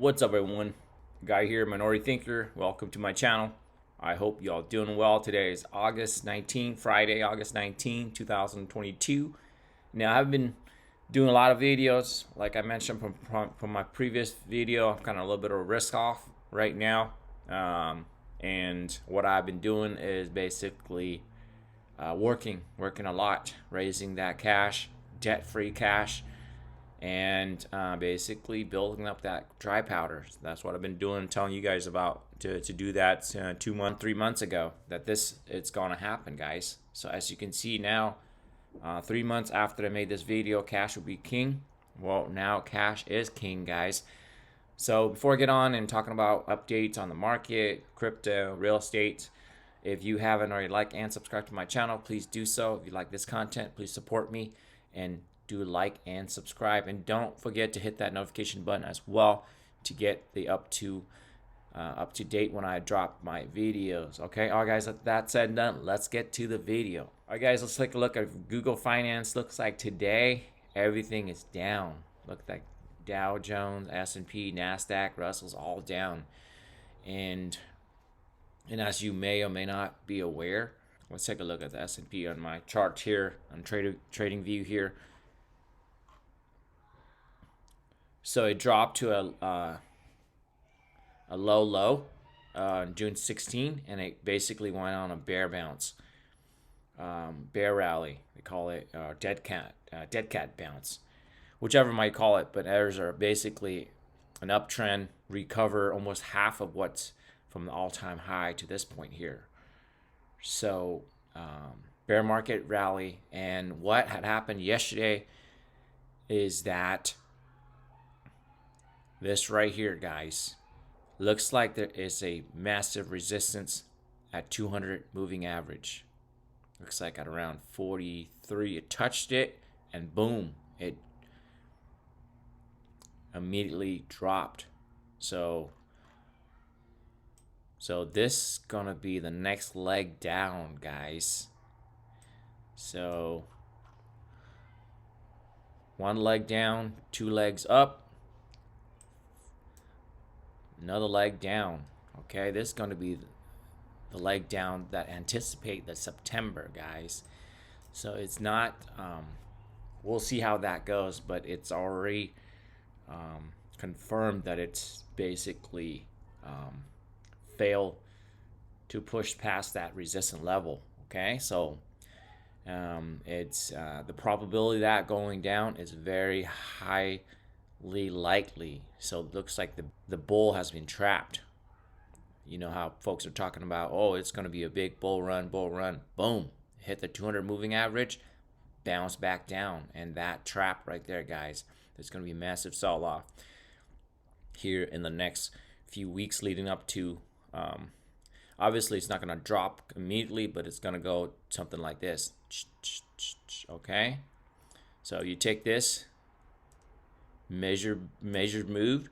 What's up, everyone? Guy here, Minority Thinker. Welcome to my channel. I hope y'all doing well. Today is August 19, Friday, August 19, 2022. Now, I've been doing a lot of videos. Like I mentioned from my previous video, I'm kind of a little bit of a risk off right now. And what I've been doing is basically working a lot, raising that cash, debt-free cash, and basically building up that dry powder. That's what I've been doing, telling you guys about to do that 3 months ago, that it's gonna happen, guys. So as you can see now, 3 months after I made this video, cash will be king. Well, now cash is king, guys. So before I get on and talking about updates on the market, crypto, real estate, if you haven't already liked and subscribed to my channel, please do so. If you like this content, please support me and do like and subscribe, and don't forget to hit that notification button as well to get the up to date when I drop my videos. Okay, all right, guys, that said and done, let's get to the video. All right, guys, let's take a look at Google Finance. Looks like today everything is down. Look like Dow Jones, S&P, Nasdaq, Russell's all down, and as you may or may not be aware, let's take a look at the S&P on my chart here on trading view here. So it dropped to a low on June 16, and it basically went on a bear bounce, bear rally. They call it dead cat bounce, whichever you might call it. But there's are basically an uptrend, recover almost half of what's from the all-time high to this point here. So bear market rally, and what had happened yesterday is that this right here, guys, looks like there is a massive resistance at 200 moving average. Looks like at around 43 it touched it, and boom, it immediately dropped. So this is gonna be the next leg down, guys. So one leg down, two legs up, another leg down. Okay, this is going to be the leg down that anticipate the September, guys. So it's not we'll see how that goes, but it's already confirmed that it's basically failed to push past that resistant level. Okay, so it's the probability of that going down is very highly likely. So it looks like the bull has been trapped. You know how folks are talking about, oh, it's going to be a big bull run. Boom, hit the 200 moving average, bounce back down, and that trap right there, guys, there's going to be a massive sell off here in the next few weeks leading up to obviously it's not going to drop immediately, but it's going to go something like this. Okay, so you take this measured move.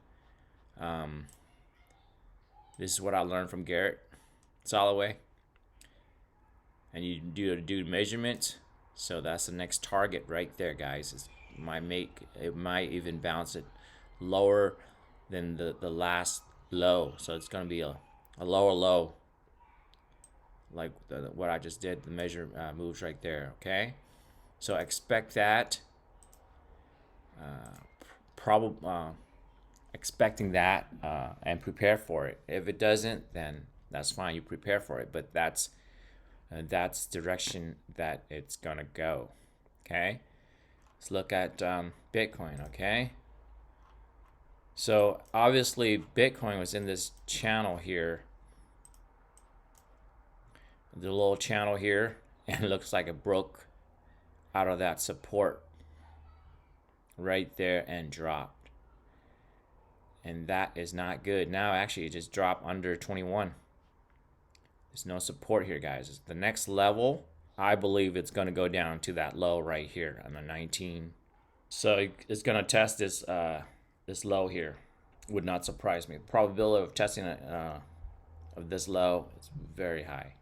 This is what I learned from Garrett Soloway, and you do measurements. So that's the next target right there, guys. It might even bounce it lower than the last low. So it's going to be a lower low, like what I just did. The measure moves right there. Okay, so expect that. Expecting that and prepare for it. If it doesn't, then that's fine. You prepare for it, but that's direction that it's gonna go. Okay, let's look at Bitcoin. Okay, so obviously Bitcoin was in this channel here, the little channel here, and it looks like it broke out of that support right there and dropped, and that is not good. Now actually it just dropped under 21. There's no support here, guys. The next level, I believe it's going to go down to that low right here on the 19. So it's going to test this this low here. Would not surprise me. The probability of testing it of this low is very high.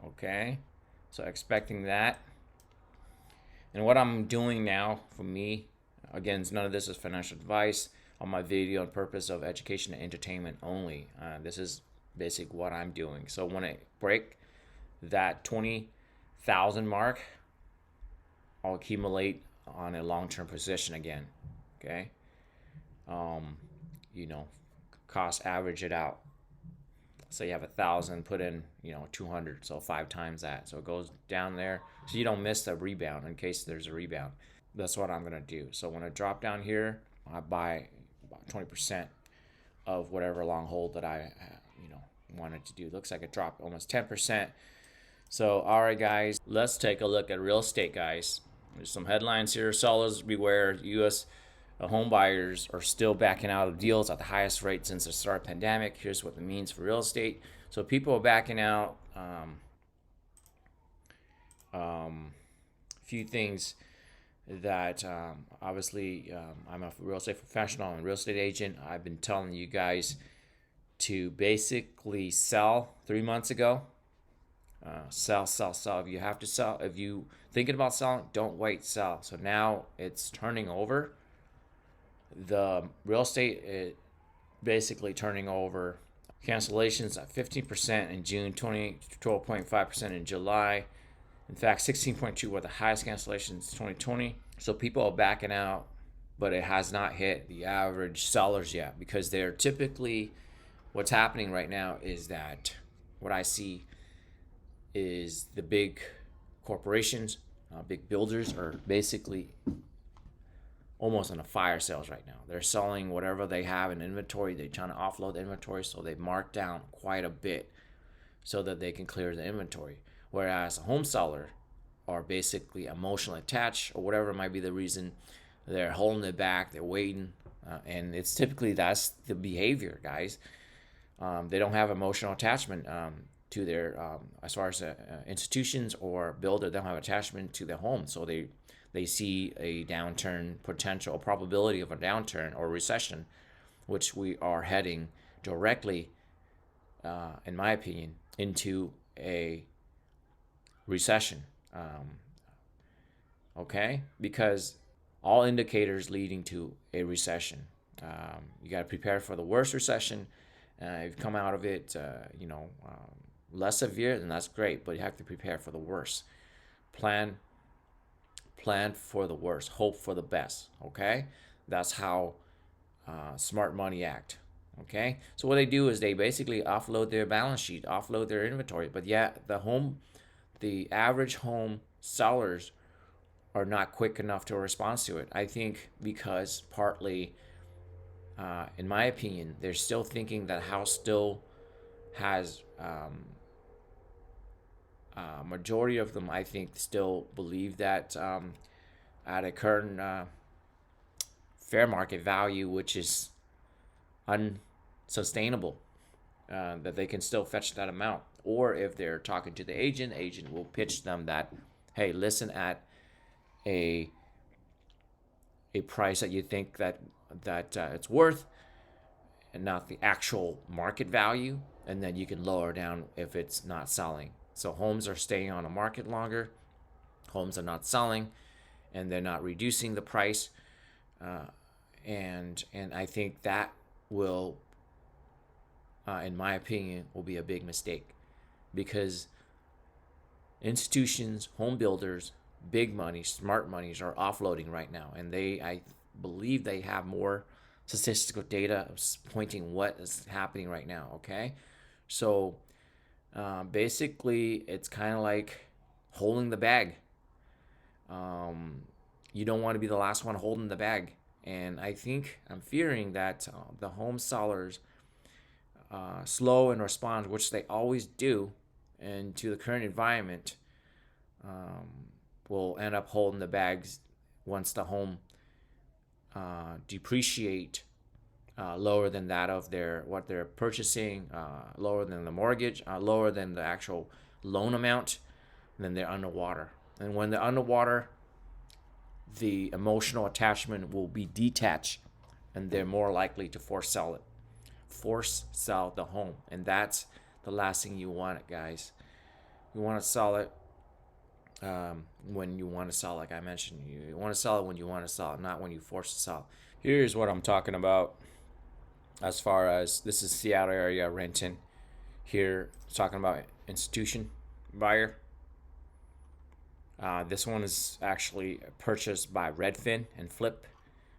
Okay, so expecting that. And what I'm doing now, for me, again, none of this is financial advice. on my video on purpose of education and entertainment only. This is basic what I'm doing. So when I break that 20,000 mark, I'll accumulate on a long-term position again. Okay. You know, cost average it out. So you have 1,000, put in 200, so 5 times that. So it goes down there, so you don't miss the rebound in case there's a rebound. That's what I'm gonna do. So when I drop down here, I buy about 20% of whatever long hold that I wanted to do. Looks like it dropped almost 10%. So all right, guys, let's take a look at real estate, guys. There's some headlines here. Sellers beware. U.S. home buyers are still backing out of deals at the highest rate since the start of the pandemic. Here's what it means for real estate. So people are backing out. A few things that obviously I'm a real estate professional and real estate agent. I've been telling you guys to basically sell 3 months ago. Sell. If you have to sell, if you thinking about selling, don't wait, sell. So now it's turning over. The real estate is basically turning over. Cancellations at 15% in June, 12.5% in July. In fact, 16.2 were the highest cancellations 2020. So people are backing out, but it has not hit the average sellers yet, because they're typically, what's happening right now is that what I see is the big corporations, big builders are basically almost on a fire sales right now. They're selling whatever they have in inventory. They're trying to offload the inventory, so they've marked down quite a bit so that they can clear the inventory. Whereas a home seller are basically emotionally attached, or whatever might be the reason, they're holding it back, they're waiting, and it's typically that's the behavior, guys. They don't have emotional attachment to their, as far as institutions or builder, they don't have attachment to their home, so they see a downturn potential, a probability of a downturn or recession, which we are heading directly, in my opinion, into a recession. Okay, because all indicators leading to a recession. You got to prepare for the worst recession. If you come out of it, less severe, then that's great. But you have to prepare for the worst. Plan for the worst. Hope for the best. Okay, that's how smart money act. Okay, so what they do is they basically offload their balance sheet, offload their inventory. But yet the average home sellers are not quick enough to respond to it. I think because partly, in my opinion, they're still thinking that house still has, majority of them, I think, still believe that at a current fair market value, which is unsustainable, that they can still fetch that amount. Or if they're talking to the agent will pitch them that, hey, listen, at a price that you think that it's worth, and not the actual market value, and then you can lower down if it's not selling. So homes are staying on the market longer, homes are not selling, and they're not reducing the price, and I think that will, in my opinion, will be a big mistake, because institutions, home builders, big money, smart monies are offloading right now, and I believe they have more statistical data pointing what is happening right now. Okay, so basically it's kind of like holding the bag. You don't want to be the last one holding the bag, and I'm fearing that the home sellers slow in response, which they always do, and to the current environment, will end up holding the bags once the home depreciate lower than that of what they're purchasing, lower than the mortgage, lower than the actual loan amount, then they're underwater. And when they're underwater, the emotional attachment will be detached, and they're more likely to force sell the home. And that's the last thing you want, guys. You want to sell it when you want to sell. Like I mentioned, you want to sell it when you want to sell it, not when you force to sell. Here's what I'm talking about as far as this is Seattle area renting. Here, talking about institution buyer. This one is actually purchased by Redfin and flip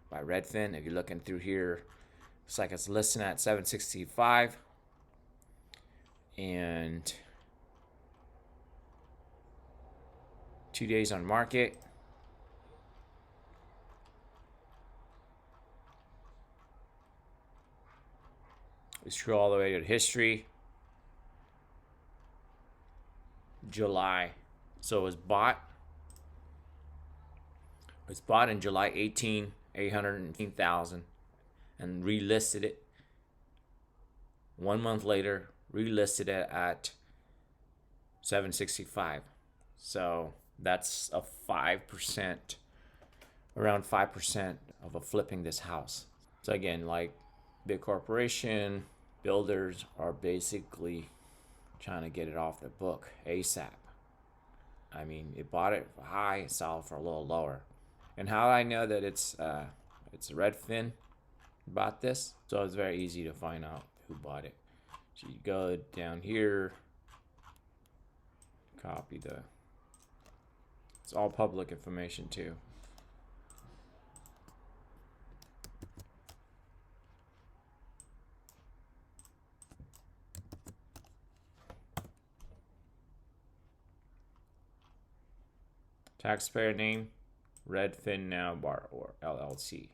by Redfin. If you're looking through here, looks like it's listed at 765 and 2 days on market. We scroll all the way to history. July. So it was bought. It was bought in July 18, 815,000, and relisted it 1 month later. Relisted it at 765. So that's a 5%, around 5% of a flipping this house. So again, like big corporation builders are basically trying to get it off their book ASAP. I mean, it bought it high, sold for a little lower. And how I know that it's Redfin bought this, so it's very easy to find out who bought it. So you go down here, copy the. It's all public information too. Taxpayer name, Redfin Now Bar or LLC.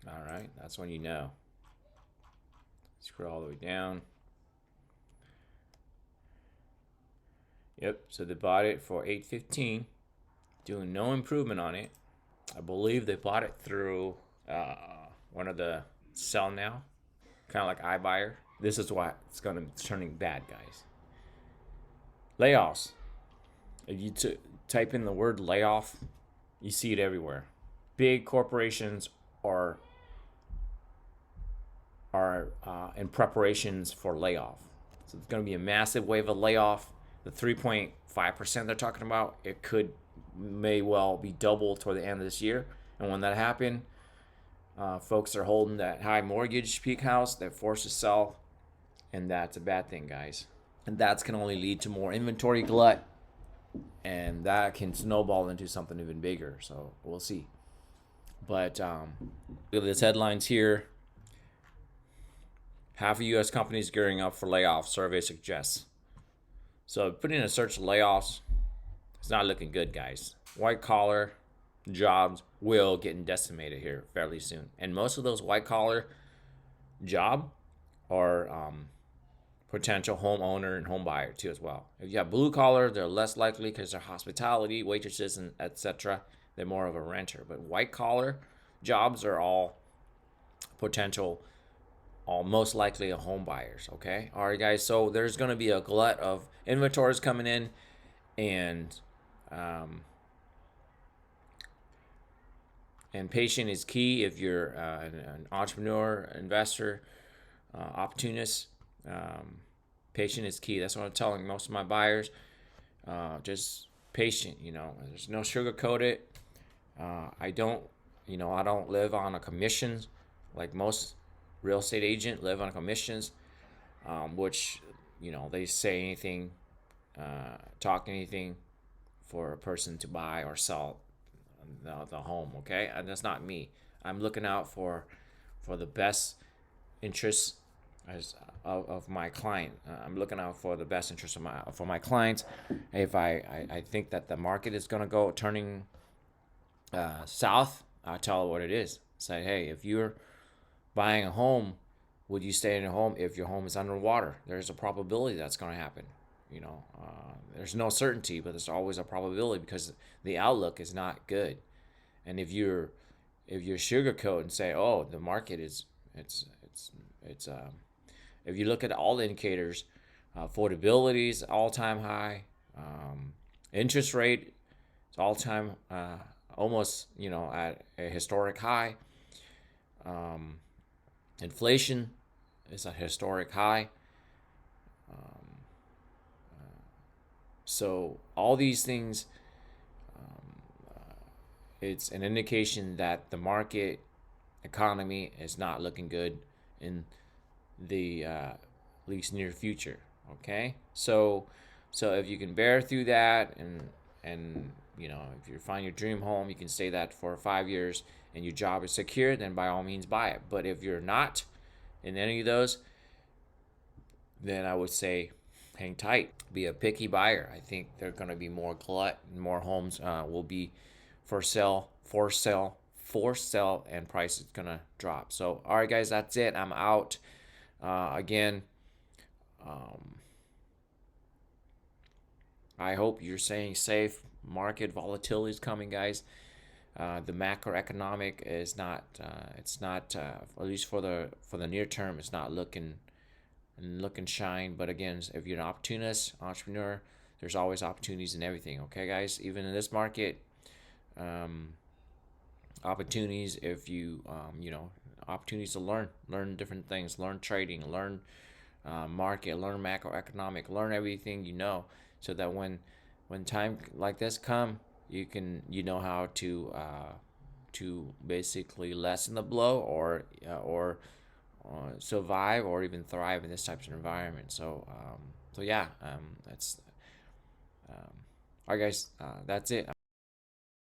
All right, that's when you know. Scroll all the way down. Yep, so they bought it for $815, doing no improvement on it. I believe they bought it through one of the sell now, kind of like iBuyer. This is why it's going to be turning bad, guys. Layoffs. If you type in the word layoff, you see it everywhere. Big corporations are in preparations for layoff. So it's going to be a massive wave of layoff. The 3.5% they're talking about, it may well be double toward the end of this year. And when that happens, folks are holding that high mortgage peak house, they're forced to sell, and that's a bad thing, guys. And that's can only lead to more inventory glut, and that can snowball into something even bigger. So we'll see. But look at these headlines here. Half of U.S. companies gearing up for layoffs, survey suggests. So putting in a search layoffs, it's not looking good, guys. White collar jobs will get decimated here fairly soon. And most of those white collar job are potential homeowner and home buyer too as well. If you have blue collar, they're less likely because they're hospitality, waitresses, and etc. They're more of a renter. But white collar jobs are all potential, all most likely a home buyers. Okay, all right, guys. So there's going to be a glut of inventories coming in, and patient is key if you're an entrepreneur, investor, opportunist. Patient is key. That's what I'm telling most of my buyers. Just patient. There's no sugarcoat it. I don't live on a commissions like most real estate agent live on commissions, which they say anything, talk anything for a person to buy or sell the home. Okay, and that's not me. I'm looking out for the best interests of my client. I'm looking out for the best interests for my clients. If I think that the market is going to go turning south, I'll tell what it is. Say, hey, if you're buying a home, would you stay in a home if your home is underwater? There's a probability that's going to happen. There's no certainty, but there's always a probability because the outlook is not good. And if you're sugarcoat and say, oh, the market is if you look at all the indicators, affordability is all-time high, interest rate is all-time almost at a historic high. Inflation is a historic high. So all these things, it's an indication that the market economy is not looking good in the at least near future. Okay, so if you can bear through that, and if you find your dream home, you can stay that for 5 years, and your job is secure, then by all means buy it. But if you're not in any of those, then I would say hang tight. Be a picky buyer. I think there are going to be more glut, more homes will be for sale, and price is going to drop. So, all right, guys, that's it. I'm out. Again, um, I hope you're staying safe. Market volatility is coming, guys. The macroeconomic is not. It's not. At least for the near term, it's not looking shine. But again, if you're an opportunist, entrepreneur, there's always opportunities in everything. Okay, guys. Even in this market, um, opportunities. If you opportunities to learn different things, learn trading, learn market, learn macroeconomic, learn everything so that when time like this come, you know how to basically lessen the blow, or survive, or even thrive in this type of environment. So yeah, that's all right, guys. That's it.